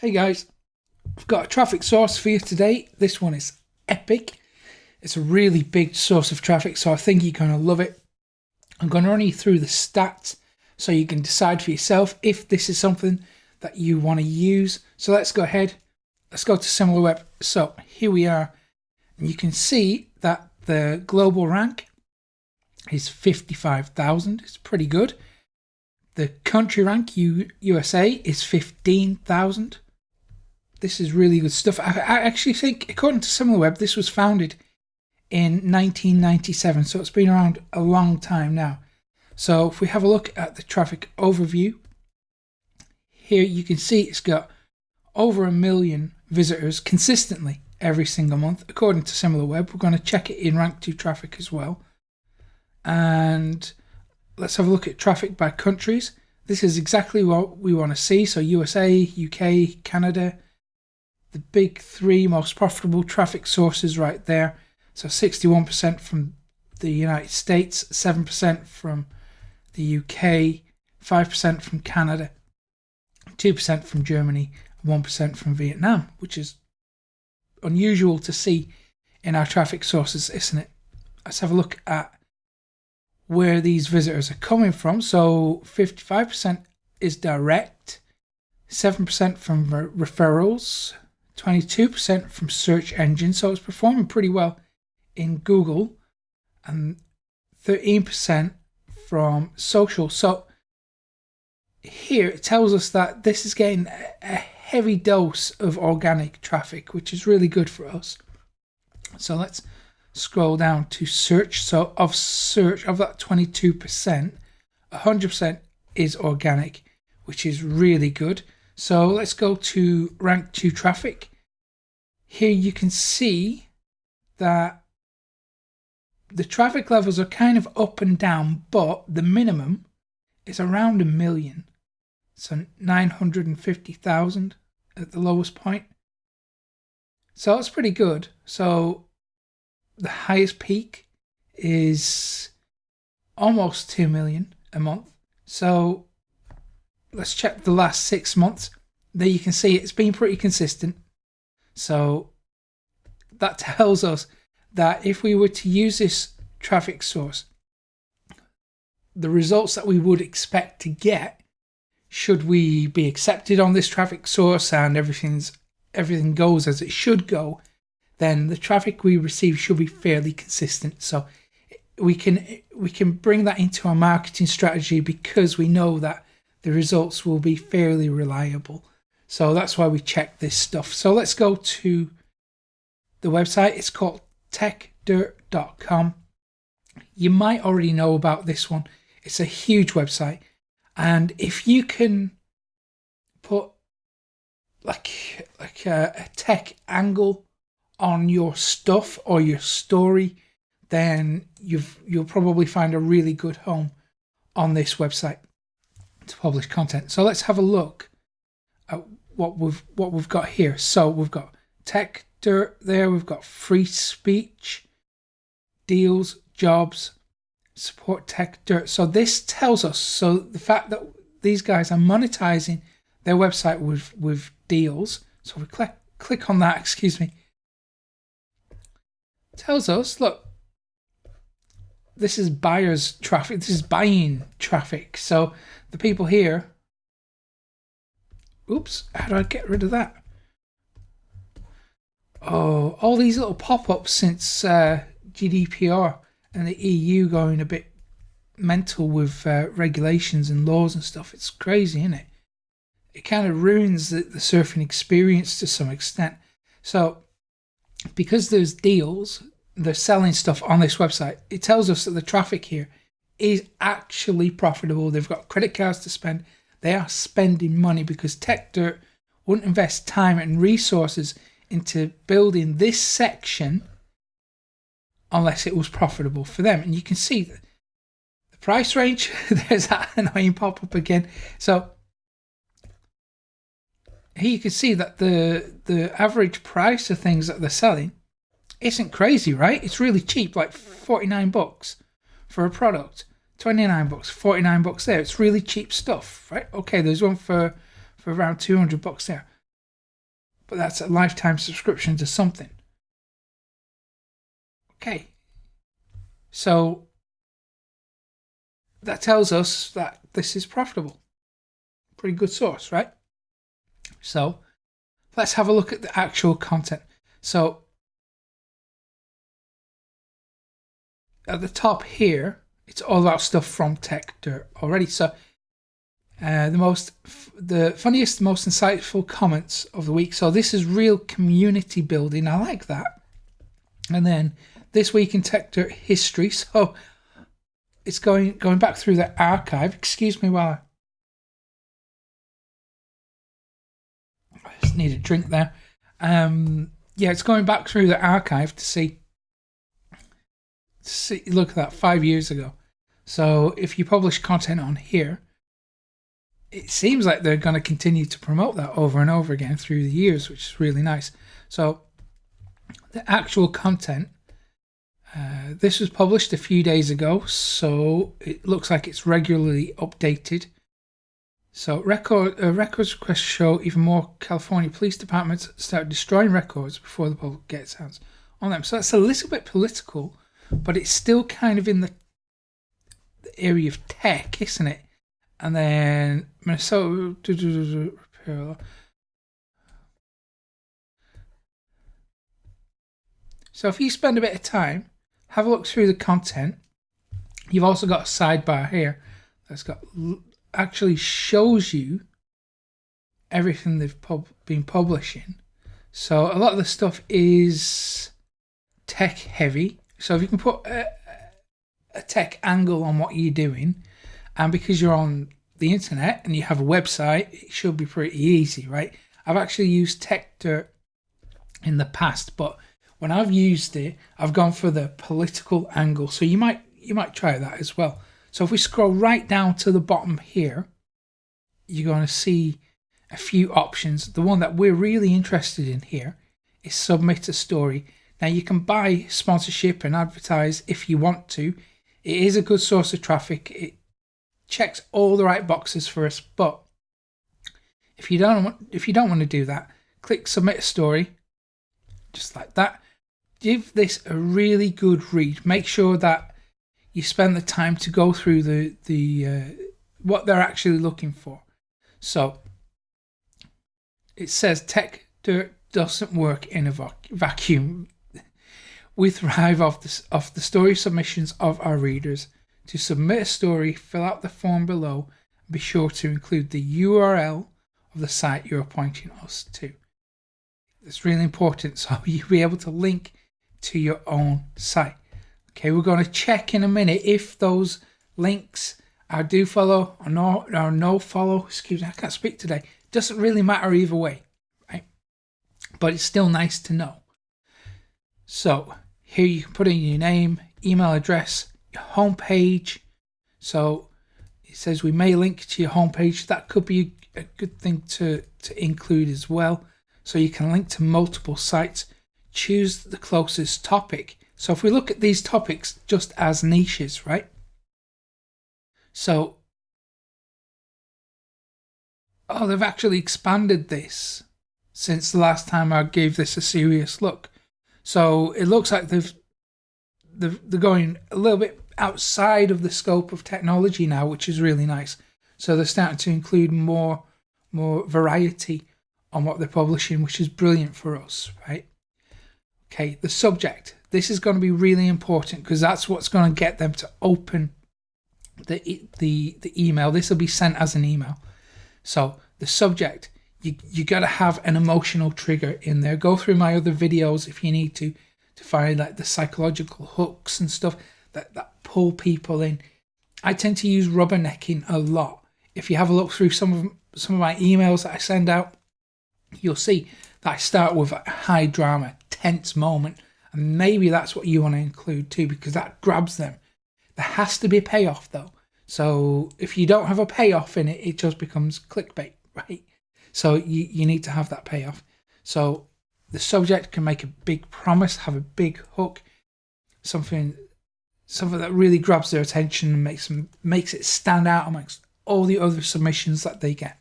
Hey guys, I've got a traffic source for you today. This one is epic. It's a really big source of traffic, so I think you're going to love it. I'm going to run you through the stats so you can decide for yourself if this is something that you want to use. So let's go ahead. Let's go to SimilarWeb. So here we are. And you can see that the global rank is 55,000. It's pretty good. The country rank, USA, is 15,000. This is really good stuff. I actually think, according to SimilarWeb, this was founded in 1997, so it's been around a long time now. So if we have a look at the traffic overview, here you can see it's got over 1 million visitors consistently every single month, according to SimilarWeb. We're going to check it in Rank 2 traffic as well. And let's have a look at traffic by countries. This is exactly what we want to see. So USA, UK, Canada, the big three most profitable traffic sources right there. So 61% from the United States, 7% from the UK, 5% from Canada, 2% from Germany, 1% from Vietnam, which is unusual to see in our traffic sources, isn't it? Let's have a look at where these visitors are coming from. So 55% is direct, 7% from referrals, 22% from search engines, so it's performing pretty well in Google, and 13% from social. So here it tells us that this is getting a heavy dose of organic traffic, which is really good for us. So let's scroll down to search. So of that 22%, 100% is organic, which is really good. So let's go to Rank 2 traffic. Here you can see that the traffic levels are kind of up and down, but the minimum is around 1 million. So 950,000 at the lowest point. So it's pretty good. So the highest peak is almost 2 million a month. So let's check the last 6 months. There you can see it's been pretty consistent. So that tells us that if we were to use this traffic source, the results that we would expect to get, should we be accepted on this traffic source and everything goes as it should go, then the traffic we receive should be fairly consistent. So we can bring that into our marketing strategy because we know that the results will be fairly reliable. So that's why we check this stuff. So let's go to the website. It's called Techdirt.com. You might already know about this one. It's a huge website. And if you can put like a tech angle on your stuff or your story, then you'll probably find a really good home on this website to publish content. So let's have a look at what we've got here. So we've got Techdirt there, we've got free speech, deals, jobs, support Techdirt. So this tells us, so the fact that these guys are monetizing their website with deals. So we click on that, excuse me. Tells us, look, this is buyers traffic, this is buying traffic. So the people here, oops, how do I get rid of that? Oh, all these little pop-ups since GDPR and the EU going a bit mental with regulations and laws and stuff. It's crazy, isn't it? It kind of ruins the surfing experience to some extent. So because there's deals, they're selling stuff on this website, it tells us that the traffic here is actually profitable. They've got credit cards to spend. They are spending money because Techdirt wouldn't invest time and resources into building this section unless it was profitable for them. And you can see the price range. There's that annoying pop-up again. So here you can see that the average price of things that they're selling isn't crazy, right? It's really cheap, like $49 for a product, $29, $49 there. It's really cheap stuff, right? Okay, there's one for around $200 there. but that's a lifetime subscription to something. Okay, so that tells us that this is profitable. Pretty good source, right? So let's have a look at the actual content. So at the top here, it's all about stuff from Techdirt already. So the funniest, most insightful comments of the week. So this is real community building. I like that. And then this week in Techdirt history. So it's going back through the archive. Excuse me while I just need a drink there. Yeah, it's going back through the archive to see. Look at that, 5 years ago. So if you publish content on here, it seems like they're going to continue to promote that over and over again through the years, which is really nice. So the actual content, this was published a few days ago, so it looks like it's regularly updated. So records requests show even more California police departments start destroying records before the public gets hands on them. So that's a little bit political, but it's still kind of in the area of tech, isn't it? And then Minnesota. So if you spend a bit of time, have a look through the content. You've also got a sidebar here that's got actually shows you everything they've been publishing. So a lot of the stuff is tech heavy. So if you can put a tech angle on what you're doing, and because you're on the internet and you have a website, it should be pretty easy, right? I've actually used Techdirt in the past, but when I've used it, I've gone for the political angle. So you might try that as well. So if we scroll right down to the bottom here, you're going to see a few options. The one that we're really interested in here is submit a story. Now you can buy sponsorship and advertise if you want to. It is a good source of traffic. It checks all the right boxes for us, but if you don't want to do that, click submit a story, just like that. Give this a really good read. Make sure that you spend the time to go through the what they're actually looking for. So it says Techdirt doesn't work in a vacuum. We thrive off the story submissions of our readers. To submit a story, fill out the form below and be sure to include the URL of the site you're pointing us to. It's really important so you'll be able to link to your own site. Okay, we're going to check in a minute if those links are do follow or no follow. Excuse me, I can't speak today. Doesn't really matter either way, right? But it's still nice to know. So here you can put in your name, email address, your homepage. So it says we may link to your homepage. That could be a good thing to include as well. So you can link to multiple sites. Choose the closest topic. So if we look at these topics just as niches, right? So, they've actually expanded this since the last time I gave this a serious look. So it looks like they're going a little bit outside of the scope of technology now, which is really nice. So they're starting to include more variety on what they're publishing, which is brilliant for us, right? Okay, the subject. This is going to be really important because that's what's going to get them to open the email. This will be sent as an email. So the subject, you got to have an emotional trigger in there. Go through my other videos if you need to find like the psychological hooks and stuff that pull people in. I tend to use rubbernecking a lot. If you have a look through some of my emails that I send out, you'll see that I start with a high drama, tense moment, and maybe that's what you want to include too, because that grabs them. There has to be a payoff though. So if you don't have a payoff in it, it just becomes clickbait, right? So you need to have that payoff. So the subject can make a big promise, have a big hook, something that really grabs their attention and makes it stand out amongst all the other submissions that they get.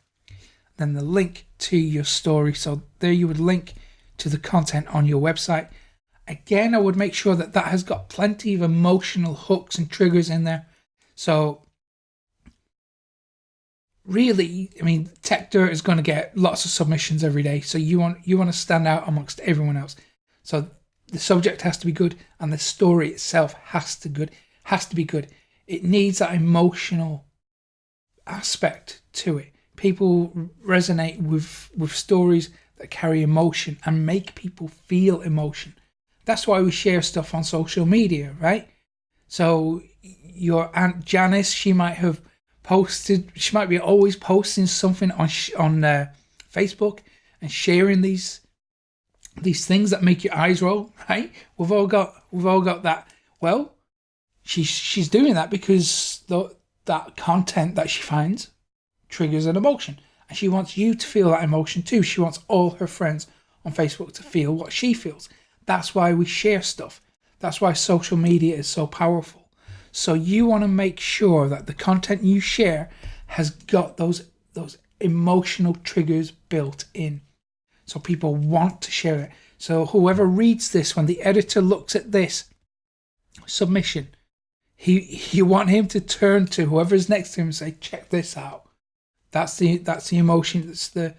then the link to your story. So there you would link to the content on your website. Again, I would make sure that that has got plenty of emotional hooks and triggers in there. So really, I mean, Techdirt is going to get lots of submissions every day. So you want to stand out amongst everyone else. So the subject has to be good, and the story itself has to be good. It needs that emotional aspect to it. People resonate with stories that carry emotion and make people feel emotion. That's why we share stuff on social media, right? So your Aunt Janice, she might be always posting something on Facebook and sharing these things that make your eyes roll, right? We've all got that. Well, she's doing that because that content that she finds triggers an emotion, and she wants you to feel that emotion too. She wants all her friends on Facebook to feel what she feels. That's why we share stuff. That's why social media is so powerful. So you want to make sure that the content you share has got those emotional triggers built in, so people want to share it. So whoever reads this, when the editor looks at this submission, you want him to turn to whoever's next to him and say, check this out. That's the emotion. That's the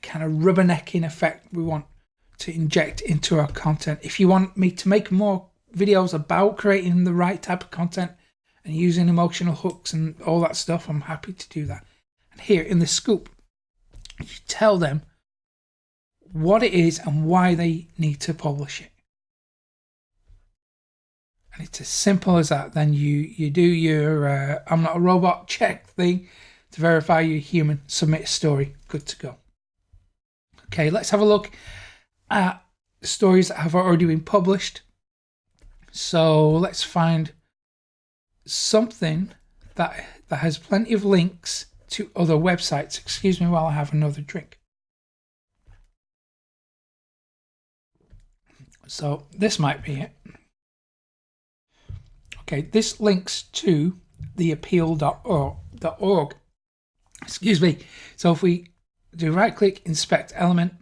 kind of rubbernecking effect we want to inject into our content. If you want me to make more videos about creating the right type of content and using emotional hooks and all that stuff, I'm happy to do that. And here in the scoop, you tell them what it is and why they need to publish it. And it's as simple as that. Then you do your I'm not a robot check thing to verify you're human, submit a story, good to go. Okay, let's have a look at stories that have already been published. So let's find something that has plenty of links to other websites. Excuse me while I have another drink. So this might be it. Okay, this links to the appeal.org. Excuse me. So if we do right click, inspect element,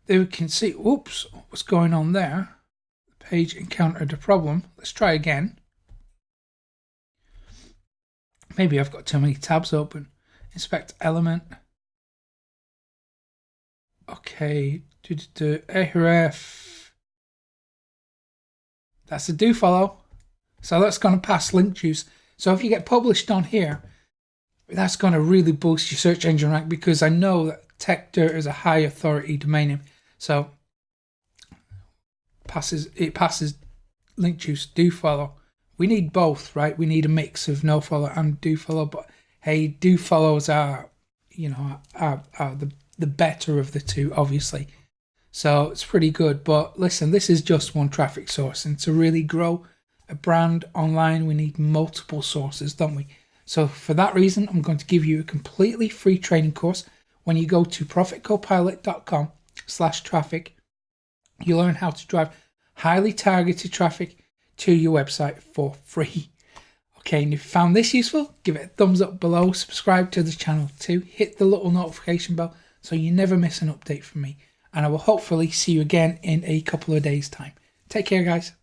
there we can see, oops, what's going on there. The page encountered a problem. Let's try again. Maybe I've got too many tabs open. Inspect element. Okay, href. That's a do follow. So that's going to pass link juice. So if you get published on here, that's going to really boost your search engine rank, because I know that Techdirt is a high authority domain name. So it passes link juice, do follow. We need both, right? We need a mix of no follow and do follow. But hey, do follows are the better of the two, obviously. So it's pretty good. But listen, this is just one traffic source, and to really grow a brand online, we need multiple sources, don't we? So for that reason, I'm going to give you a completely free training course. When you go to profitcopilot.com/traffic, you learn how to drive highly targeted traffic to your website for free. Okay, and if you found this useful, give it a thumbs up below, subscribe to the channel too, hit the little notification bell so you never miss an update from me. And I will hopefully see you again in a couple of days' time. Take care, guys.